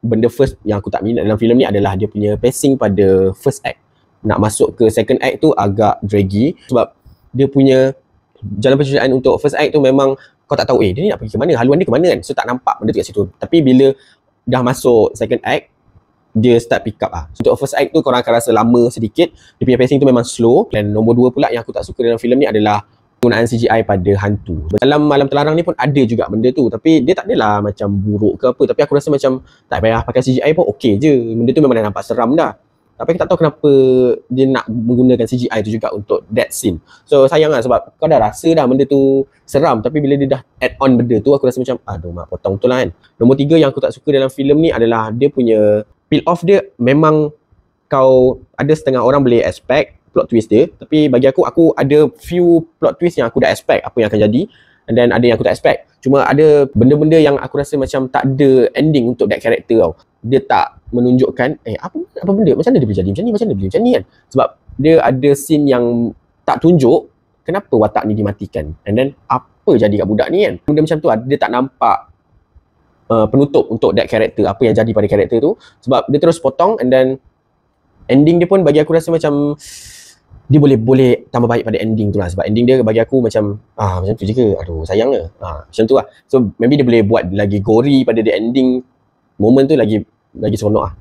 benda first yang aku tak minat dalam filem ni adalah dia punya pacing pada first act. Nak masuk ke second act tu agak draggy sebab dia punya jalan perceritaan untuk first act tu memang kau tak tahu dia ni nak pergi ke mana, haluan dia ke mana kan. So tak nampak benda tu kat situ. Tapi bila dah masuk second act, dia start pick up lah. Untuk first act tu korang akan rasa lama sedikit. Dia punya pacing tu memang slow. Dan nombor 2 pula yang aku tak suka dalam filem ni adalah penggunaan CGI pada hantu. Dalam Malam Terlarang ni pun ada juga benda tu. Tapi dia tak adalah macam buruk ke apa. Tapi aku rasa macam tak payah pakai CGI pun okey je. Benda tu memang dah nampak seram dah. Tapi aku tak tahu kenapa dia nak menggunakan CGI tu juga untuk that scene. So sayang lah sebab kau dah rasa dah benda tu seram. Tapi bila dia dah add on benda tu, aku rasa macam aduh mak potong betul lah kan. Nombor 3 yang aku tak suka dalam filem ni adalah dia punya peel off dia. Memang kau ada setengah orang boleh expect plot twist dia. Tapi bagi aku ada few plot twist yang aku dah expect apa yang akan jadi. And then ada yang aku tak expect. Cuma ada benda-benda yang aku rasa macam tak ada ending untuk that character tau. Dia tak menunjukkan apa benda, macam mana dia boleh jadi macam ni, macam mana dia boleh macam ni kan. Sebab dia ada scene yang tak tunjuk kenapa watak ni dimatikan. And then apa jadi kat budak ni kan. Benda macam tu dia tak nampak penutup untuk that character, apa yang jadi pada character tu. Sebab dia terus potong and then ending dia pun bagi aku rasa macam dia boleh tambah baik pada ending tu lah. Sebab ending dia bagi aku macam macam tu je ke, aduh sayang ke, macam tu lah. So maybe dia boleh buat lagi gory pada the ending, moment tu lagi seronok lah.